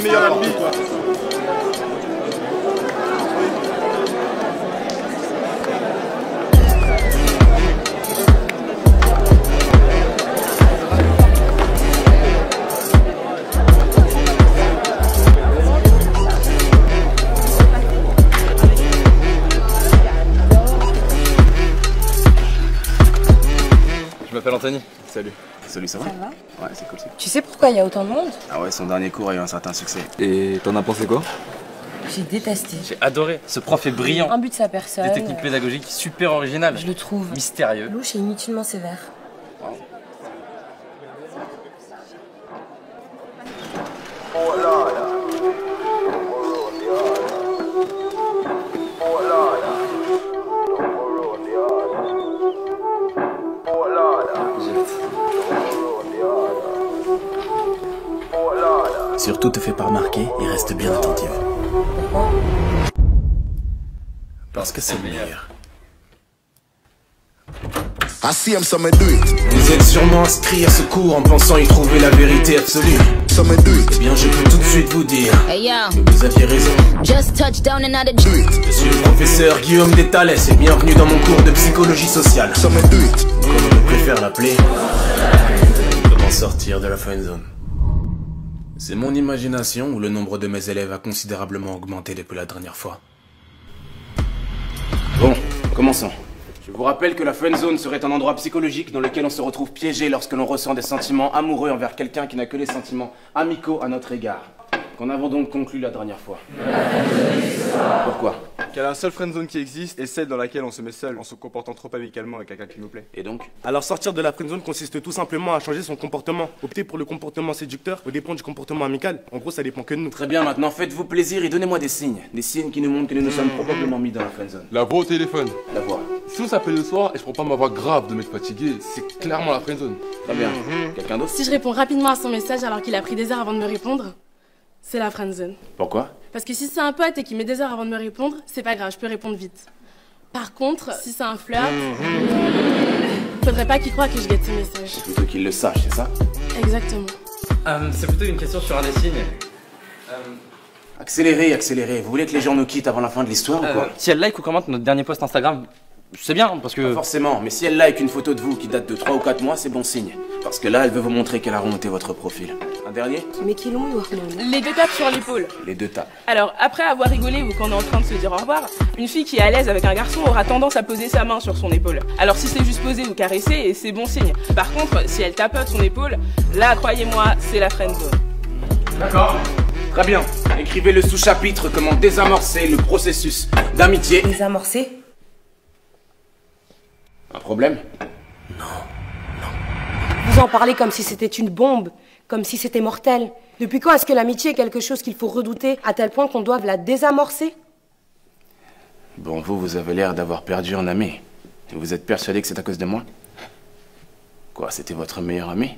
meilleur ami. Je m'appelle Anthony. Salut. Salut, ça va? Ça va? Ouais, c'est cool. Tu sais pourquoi il y a autant de monde? Ah ouais, son dernier cours a eu un certain succès. Et t'en as pensé quoi? J'ai détesté. J'ai adoré. Ce prof est brillant. Imbu de sa personne. Des techniques pédagogiques super originales. Je le trouve Mystérieux. louche et inutilement sévère. Surtout te fais pas remarquer et reste bien attentive. Pourquoi? Parce que c'est le meilleur. Vous êtes sûrement inscrit à ce cours en pensant y trouver la vérité absolue. Eh bien, je peux tout de suite vous dire que vous aviez raison. Je suis le professeur Guillaume Déthalès et bienvenue dans mon cours de psychologie sociale. Comme je préfère l'appeler, comment sortir de la friendzone. C'est mon imagination ou le nombre de mes élèves a considérablement augmenté depuis la dernière fois? Bon, commençons. Je vous rappelle que la friendzone serait un endroit psychologique dans lequel on se retrouve piégé lorsque l'on ressent des sentiments amoureux envers quelqu'un qui n'a que des sentiments amicaux à notre égard. Qu'en avons donc conclu la dernière fois? Pourquoi? Qu'il y a la seule friendzone qui existe et celle dans laquelle on se met seul en se comportant trop amicalement avec quelqu'un qui nous plaît. Et donc? Alors sortir de la friendzone consiste tout simplement à changer son comportement. Opter pour le comportement séducteur au dépend du comportement amical. En gros, ça dépend que de nous. Très bien, maintenant faites-vous plaisir et donnez-moi des signes. Des signes qui nous montrent que nous nous sommes probablement mis dans la friendzone. La voix au téléphone. La voix. Si on s'appelle le soir et je prends pas ma voix grave de m'être fatigué, c'est clairement la friendzone. Très bien. Quelqu'un d'autre? Si je réponds rapidement à son message alors qu'il a pris des heures avant de me répondre, c'est la friendzone. Pourquoi? Parce que si c'est un pote et qu'il met des heures avant de me répondre, c'est pas grave, je peux répondre vite. Par contre, si c'est un flirt, faudrait pas qu'il croie que je guette ses messages. Plutôt qu'il le sache, c'est ça? Exactement. C'est plutôt une question sur un des signes. Accélérez, accélérez. Vous voulez que les gens nous quittent avant la fin de l'histoire ou quoi? Si elle like ou commente notre dernier post Instagram, c'est bien parce Pas que... forcément, mais si elle like une photo de vous qui date de 3 ou 4 mois, c'est bon signe. Parce que là, elle veut vous montrer qu'elle a remonté votre profil. Un dernier? Mais qui l'ont eu, Les deux tapes sur l'épaule. Les deux tapes. Alors, après avoir rigolé ou qu'on est en train de se dire au revoir, une fille qui est à l'aise avec un garçon aura tendance à poser sa main sur son épaule. Alors si c'est juste poser ou caresser, c'est bon signe. Par contre, si elle tapote son épaule, là, croyez-moi, c'est la friendzone. D'accord. Très bien. Écrivez le sous-chapitre comment désamorcer le processus d'amitié. Désamorcé? Un problème? Vous en parlez comme si c'était une bombe, comme si c'était mortel. Depuis quand est-ce que l'amitié est quelque chose qu'il faut redouter à tel point qu'on doive la désamorcer? Bon, vous avez l'air d'avoir perdu un ami. Et vous êtes persuadé que c'est à cause de moi? Quoi, c'était votre meilleur ami?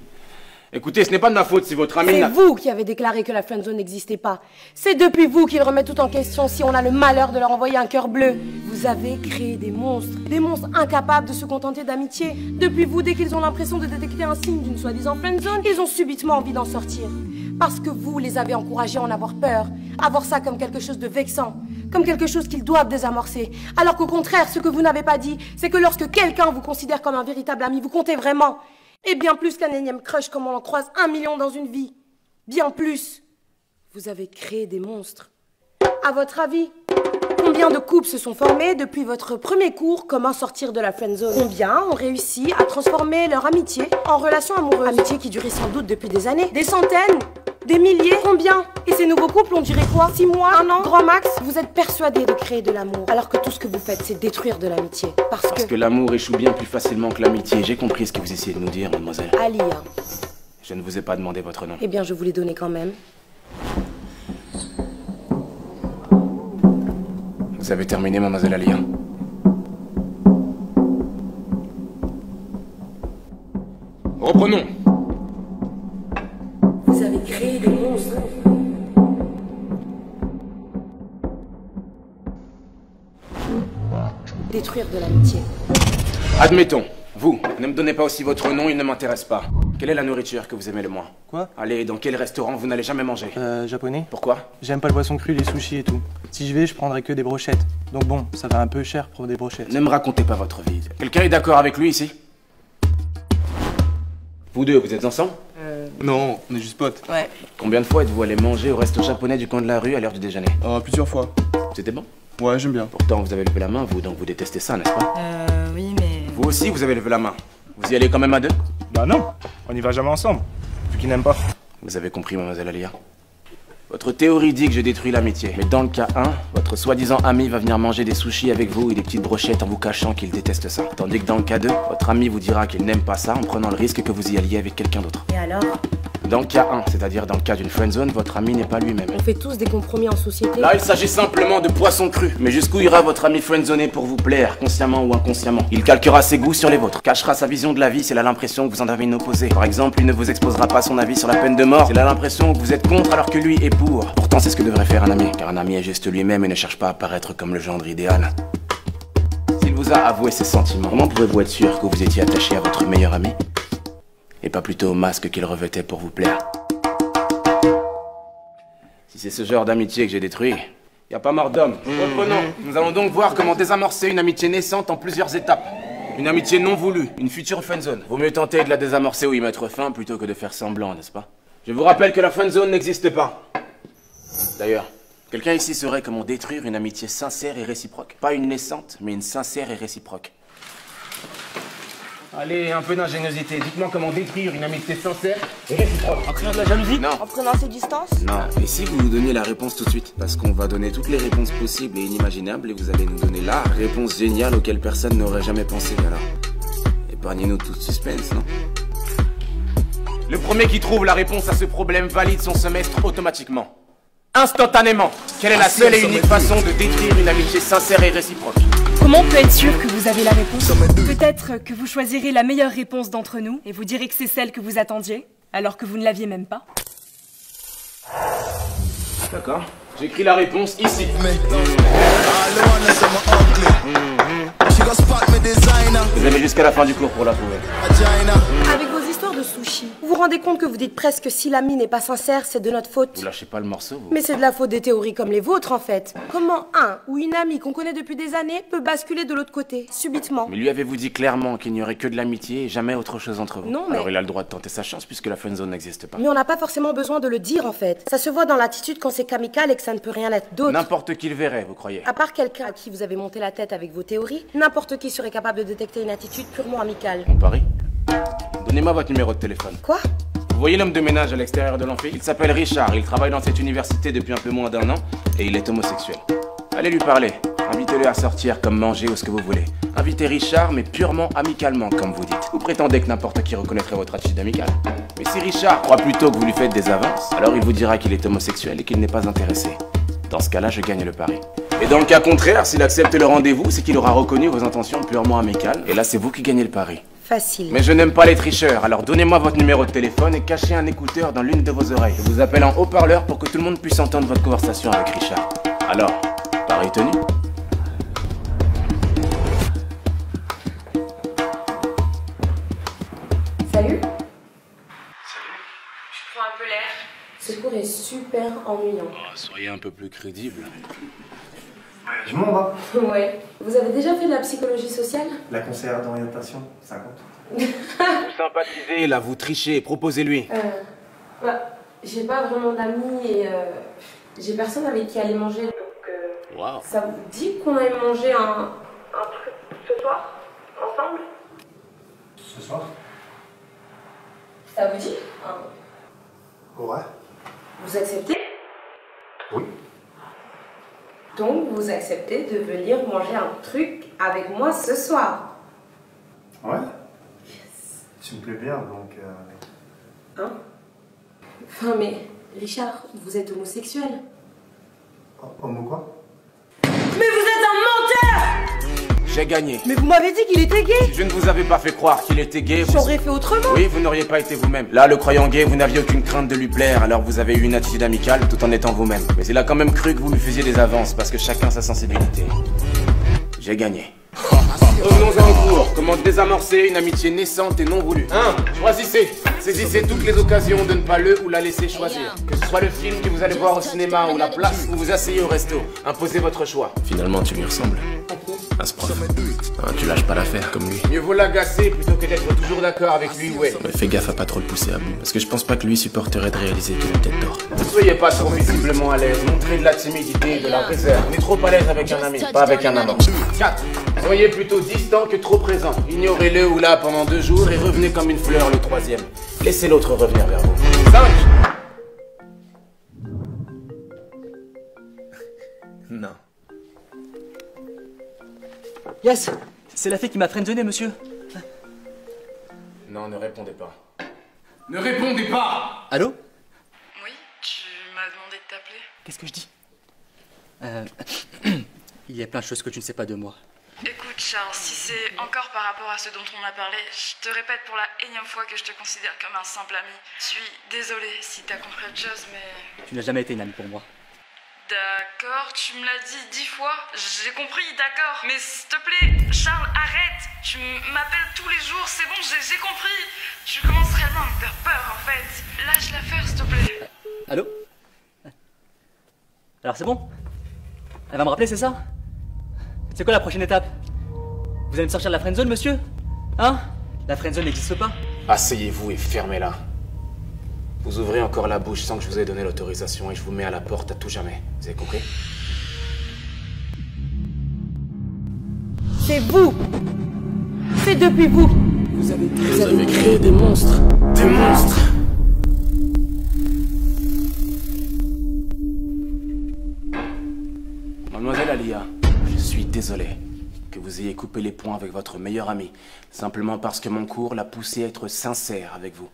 Écoutez, ce n'est pas de ma faute si votre ami C'est n'a... vous qui avez déclaré que la friendzone n'existait pas. C'est depuis vous qu'ils remettent tout en question si on a le malheur de leur envoyer un cœur bleu. Vous avez créé des monstres incapables de se contenter d'amitié. Depuis vous, dès qu'ils ont l'impression de détecter un signe d'une soi-disant friendzone, ils ont subitement envie d'en sortir. Parce que vous les avez encouragés à en avoir peur, à voir ça comme quelque chose de vexant, comme quelque chose qu'ils doivent désamorcer. Alors qu'au contraire, ce que vous n'avez pas dit, c'est que lorsque quelqu'un vous considère comme un véritable ami, vous comptez vraiment. Et bien plus qu'un énième crush comme on en croise 1 million dans une vie. Bien plus. Vous avez créé des monstres. À votre avis, combien de couples se sont formés depuis votre premier cours Comment sortir de la friendzone? Combien ont réussi à transformer leur amitié en relation amoureuse? Amitié qui durait sans doute depuis des années. Des centaines? Des milliers? Combien? Et ces nouveaux couples, on dirait quoi? 6 mois? 1 an? Grand max? Vous êtes persuadés de créer de l'amour, alors que tout ce que vous faites, c'est détruire de l'amitié. Parce que l'amour échoue bien plus facilement que l'amitié. J'ai compris ce que vous essayez de nous dire, mademoiselle. Alia. Je ne vous ai pas demandé votre nom. Eh bien, je vous l'ai donné quand même. Vous avez terminé, mademoiselle Alia. Reprenons. Vous avez créé des monstres. Détruire de l'amitié. Admettons. Vous, ne me donnez pas aussi votre nom, il ne m'intéresse pas. Quelle est la nourriture que vous aimez le moins? Quoi? Allez, dans quel restaurant vous n'allez jamais manger? Japonais. Pourquoi? J'aime pas le poisson cru, les sushis et tout. Si je vais, je prendrai que des brochettes. Donc bon, ça va un peu cher pour des brochettes. Ne me racontez pas votre vie. Quelqu'un est d'accord avec lui ici? Vous deux, vous êtes ensemble? Non, on est juste potes. Ouais. Combien de fois êtes-vous allé manger au resto japonais du coin de la rue à l'heure du déjeuner? Plusieurs fois. C'était bon? Ouais, j'aime bien. Pourtant, vous avez levé la main, vous, donc vous détestez ça, n'est-ce pas? Oui, mais... Vous aussi, vous avez levé la main. Vous y allez quand même à deux? Bah non, on n'y va jamais ensemble. Vu qu'il n'aime pas. Vous avez compris, mademoiselle Alia. Votre théorie dit que je détruis l'amitié. Mais dans le cas 1, votre soi-disant ami va venir manger des sushis avec vous et des petites brochettes en vous cachant qu'il déteste ça. Tandis que dans le cas 2, votre ami vous dira qu'il n'aime pas ça en prenant le risque que vous y alliez avec quelqu'un d'autre. Et alors? Dans le cas 1, c'est-à-dire dans le cas d'une friendzone, votre ami n'est pas lui-même. On fait tous des compromis en société. Là, il s'agit simplement de poisson cru. Mais jusqu'où ira votre ami friendzoné pour vous plaire, consciemment ou inconsciemment? Il calquera ses goûts sur les vôtres, cachera sa vision de la vie s'il a l'impression que vous en avez une opposée. Par exemple, il ne vous exposera pas son avis sur la peine de mort s'il a l'impression que vous êtes contre alors que lui est pour. Pourtant, c'est ce que devrait faire un ami, car un ami est juste lui-même et ne cherche pas à paraître comme le gendre idéal. S'il vous a avoué ses sentiments, comment pouvez-vous être sûr que vous étiez attaché à votre meilleur ami? Et pas plutôt au masque qu'il revêtait pour vous plaire? Si c'est ce genre d'amitié que j'ai détruit, y a pas mort d'homme. Reprenons. Nous allons donc voir comment désamorcer une amitié naissante en plusieurs étapes. Une amitié non voulue, une future friendzone. Vaut mieux tenter de la désamorcer ou y mettre fin plutôt que de faire semblant, n'est-ce pas? Je vous rappelle que la friendzone n'existe pas. D'ailleurs, quelqu'un ici saurait comment détruire une amitié sincère et réciproque. Pas une naissante, mais une sincère et réciproque. Allez, un peu d'ingéniosité. Dites-moi comment détruire une amitié sincère et réciproque. En créant de la jalousie? Non. En prenant ses distances? Non. Et si vous nous donniez la réponse tout de suite? Parce qu'on va donner toutes les réponses possibles et inimaginables et vous allez nous donner la réponse géniale auquel personne n'aurait jamais pensé. Alors, épargnez-nous tout suspense, non? Le premier qui trouve la réponse à ce problème valide son semestre automatiquement. Instantanément. Quelle est la seule et unique façon de détruire une amitié sincère et réciproque? Comment on peut être sûr que vous avez la réponse? Peut-être que vous choisirez la meilleure réponse d'entre nous et vous direz que c'est celle que vous attendiez, alors que vous ne l'aviez même pas. D'accord. J'écris la réponse ici. Vous avez jusqu'à la fin du cours pour la trouver. Avec vos histoires de sushi, vous vous rendez compte que vous dites presque si l'ami n'est pas sincère, c'est de notre faute? Vous lâchez pas le morceau, vous. Mais c'est de la faute des théories comme les vôtres, en fait. Comment un ou une amie qu'on connaît depuis des années peut basculer de l'autre côté, subitement? Mais lui avez-vous dit clairement qu'il n'y aurait que de l'amitié et jamais autre chose entre vous? Non, mais... Alors il a le droit de tenter sa chance puisque la friendzone n'existe pas. Mais on n'a pas forcément besoin de le dire, en fait. Ça se voit dans l'attitude quand c'est qu'amical et que ça ne peut rien être d'autre. N'importe qui le verrait, vous croyez? À part quelqu'un à qui vous avez monté la tête avec vos théories, n'importe qui serait capable de détecter une attitude purement amicale. On parie? Donnez-moi votre numéro de téléphone. Quoi? Vous voyez l'homme de ménage à l'extérieur de l'amphi? Il s'appelle Richard, il travaille dans cette université depuis un peu moins d'1 an et il est homosexuel. Allez lui parler, invitez-le à sortir comme manger ou ce que vous voulez. Invitez Richard mais purement amicalement comme vous dites. Vous prétendez que n'importe qui reconnaîtrait votre attitude amicale. Mais si Richard croit plutôt que vous lui faites des avances, alors il vous dira qu'il est homosexuel et qu'il n'est pas intéressé. Dans ce cas-là, je gagne le pari. Et dans le cas contraire, s'il accepte le rendez-vous, c'est qu'il aura reconnu vos intentions purement amicales. Et là, c'est vous qui gagnez le pari. Facile. Mais je n'aime pas les tricheurs, alors donnez-moi votre numéro de téléphone et cachez un écouteur dans l'une de vos oreilles. Je vous appelle en haut-parleur pour que tout le monde puisse entendre votre conversation avec Richard. Alors, pari tenu? Salut. Je prends un peu l'air. Ce cours est super ennuyant. Oh, soyez un peu plus crédible. Je m'en bats. Ouais. Vous avez déjà fait de la psychologie sociale? La conseillère d'orientation, ça compte. Vous sympathisez, là, vous trichez, proposez-lui. J'ai pas vraiment d'amis et j'ai personne avec qui aller manger. Donc, Wow. ça vous dit qu'on aille manger un truc ce soir? Ensemble? Ce soir? Ça vous dit? Ouais. Vous acceptez? Oui. Donc, vous acceptez de venir manger un truc avec moi ce soir? Ouais. Tu me plais bien, donc... Hein? Enfin, mais... Richard, vous êtes homosexuel. Homo quoi? Mais vous êtes un menteur! J'ai gagné. Mais vous m'avez dit qu'il était gay! Je ne vous avais pas fait croire qu'il était gay. J'aurais fait autrement! Oui, vous n'auriez pas été vous-même. Là, le croyant gay, vous n'aviez aucune crainte de lui plaire, alors vous avez eu une attitude amicale tout en étant vous-même. Mais il a quand même cru que vous lui faisiez des avances, parce que chacun sa sensibilité. J'ai gagné. Revenons-en au cours. Comment désamorcer une amitié naissante et non voulue. 1. Choisissez. Saisissez toutes les occasions de ne pas le ou la laisser choisir. Que ce soit le film que vous allez voir au cinéma ou la place où vous asseyez au resto. Imposez votre choix. Finalement, tu lui ressembles. À ce prof. Ah, tu lâches pas l'affaire, comme lui. Mieux vaut l'agacer plutôt que d'être toujours d'accord avec lui ou elle. Mais fais gaffe à pas trop le pousser à bout. Parce que je pense pas que lui supporterait de réaliser qu'il a peut-être tort. Ne soyez pas trop visiblement à l'aise. Montrez de la timidité et de la réserve. On est trop à l'aise avec un ami, pas avec un amant. 4. Soyez plutôt distant que trop présent. Ignorez-le ou là pendant 2 jours et revenez comme une fleur le 3e. Laissez l'autre revenir vers vous. 5. Non. Yes, c'est la fille qui m'a friendzoné, monsieur. Non, ne répondez pas. Ne répondez pas! Allô? Oui, tu m'as demandé de t'appeler. Qu'est-ce que je dis? Il y a plein de choses que tu ne sais pas de moi. Écoute, Charles, si c'est encore par rapport à ce dont on a parlé, je te répète pour la énième fois que je te considère comme un simple ami. Je suis désolée si t'as compris autre chose, mais... Tu n'as jamais été une amie pour moi. D'accord, tu me l'as dit 10 fois, j'ai compris, d'accord. Mais s'il te plaît, Charles, arrête. Tu m'appelles tous les jours, c'est bon, j'ai compris. Tu commences réellement à me faire peur, en fait. Lâche l'affaire, s'il te plaît. Allô? Alors c'est bon? Elle va me rappeler, c'est ça? C'est quoi la prochaine étape? Vous allez me sortir de la friendzone, monsieur? Hein? La friendzone n'existe pas. Asseyez-vous et fermez-la. Vous ouvrez encore la bouche sans que je vous ai donné l'autorisation et je vous mets à la porte à tout jamais. Vous avez compris? C'est vous. C'est depuis vous. Vous avez créé des monstres. Des monstres! Mademoiselle Alia, je suis désolé que vous ayez coupé les ponts avec votre meilleur ami, simplement parce que mon cours l'a poussé à être sincère avec vous.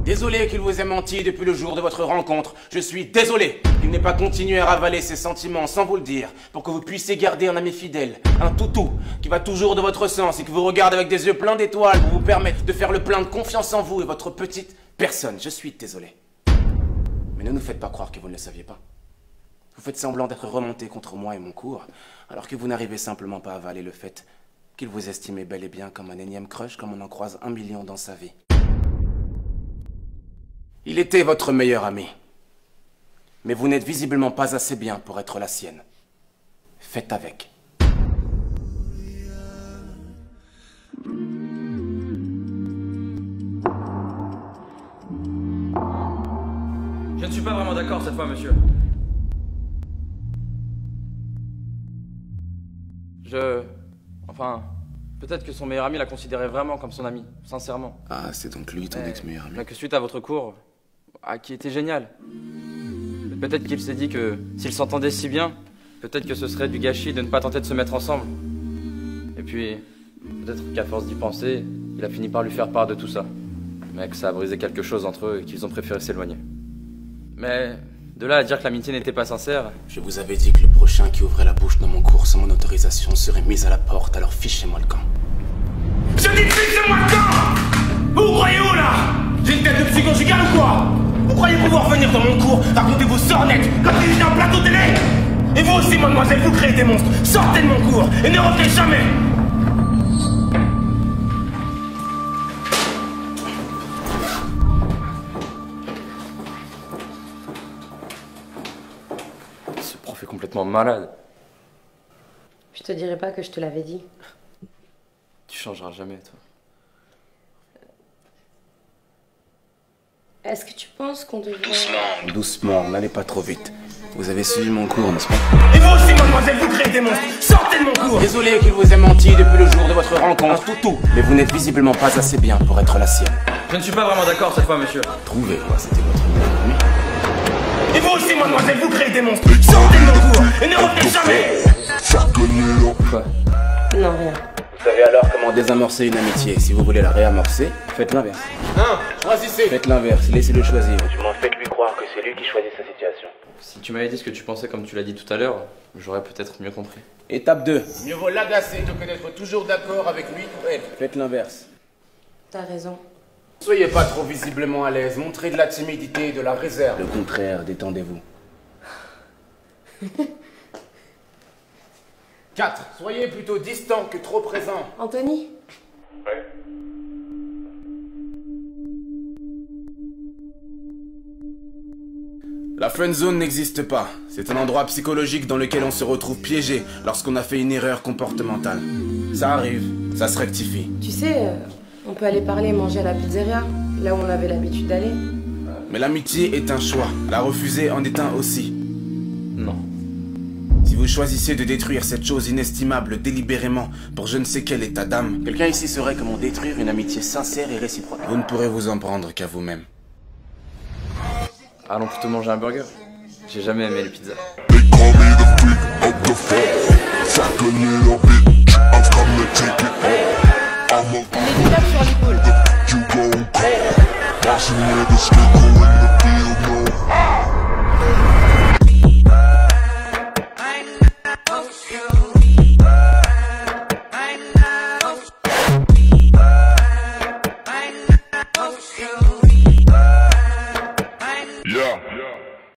Désolé qu'il vous ait menti depuis le jour de votre rencontre. Je suis désolé qu'il n'ait pas continué à ravaler ses sentiments sans vous le dire, pour que vous puissiez garder un ami fidèle, un toutou, qui va toujours de votre sens et qui vous regarde avec des yeux pleins d'étoiles pour vous permettre de faire le plein de confiance en vous et votre petite personne. Je suis désolé. Mais ne nous faites pas croire que vous ne le saviez pas. Vous faites semblant d'être remonté contre moi et mon cours, alors que vous n'arrivez simplement pas à avaler le fait qu'il vous estimait bel et bien comme un énième crush comme on en croise 1 million dans sa vie. Il était votre meilleur ami. Mais vous n'êtes visiblement pas assez bien pour être la sienne. Faites avec. Je ne suis pas vraiment d'accord cette fois, monsieur. Enfin... Peut-être que son meilleur ami la considérait vraiment comme son ami, sincèrement. Ah, c'est donc lui ton ex-meilleur ami. Mais que suite à votre cours, qui était génial. Peut-être qu'il s'est dit que s'ils s'entendaient si bien, peut-être que ce serait du gâchis de ne pas tenter de se mettre ensemble. Et puis, peut-être qu'à force d'y penser, il a fini par lui faire part de tout ça. Mais que ça a brisé quelque chose entre eux et qu'ils ont préféré s'éloigner. Mais de là à dire que l'amitié n'était pas sincère... Je vous avais dit que le prochain qui ouvrait la bouche dans mon cours sans mon autorisation serait mis à la porte, alors fichez-moi le camp. Je dis fichez-moi le camp! Vous croyez où là? J'ai une tête de psy conjugale ou quoi? Vous croyez pouvoir venir dans mon cours, raconter vos sornettes, comme si j'étais un plateau télé? Et vous aussi, mademoiselle, vous créez des monstres. Sortez de mon cours et ne revenez jamais! Ce prof est complètement malade. Je te dirais pas que je te l'avais dit. Tu changeras jamais, toi. Est-ce que tu penses qu'on devrait... Doucement, doucement, n'allez pas trop vite. Vous avez suivi mon cours, n'est-ce pas? Et vous aussi, mademoiselle, vous créez des monstres. Sortez de mon cours. Désolé qu'il vous ait menti depuis le jour de votre rencontre, toutou. Mais vous n'êtes visiblement pas assez bien pour être la sienne. Je ne suis pas vraiment d'accord cette fois, monsieur. Trouvez-moi, c'était votre meilleur ami. Et vous aussi, mademoiselle, vous créez des monstres. Sortez de mon cours et ne revenez jamais. Quoi? Non, rien. Vous savez alors comment désamorcer une amitié. Si vous voulez la réamorcer, faites l'inverse. Choisissez. Faites l'inverse, laissez-le choisir. Du moins, faites-lui croire que c'est lui qui choisit sa situation. Si tu m'avais dit ce que tu pensais comme tu l'as dit tout à l'heure, j'aurais peut-être mieux compris. Étape 2. Mieux vaut l'agacer que d'être toujours d'accord avec lui ou elle. Faites l'inverse. T'as raison. Soyez pas trop visiblement à l'aise, montrez de la timidité et de la réserve. Le contraire, détendez-vous. 4. Soyez plutôt distant que trop présent. Anthony? Ouais. La friend zone n'existe pas. C'est un endroit psychologique dans lequel on se retrouve piégé lorsqu'on a fait une erreur comportementale. Ça arrive, ça se rectifie. Tu sais, on peut aller parler et manger à la pizzeria, là où on avait l'habitude d'aller. Mais l'amitié est un choix. La refuser en est un aussi. Non. Si vous choisissez de détruire cette chose inestimable délibérément pour je ne sais quel état d'âme, quelqu'un ici saurait comment détruire une amitié sincère et réciproque. Vous ne pourrez vous en prendre qu'à vous-même. Allons plutôt manger un burger. J'ai jamais aimé les pizzas. Les tapes sur l'épaule. Yeah.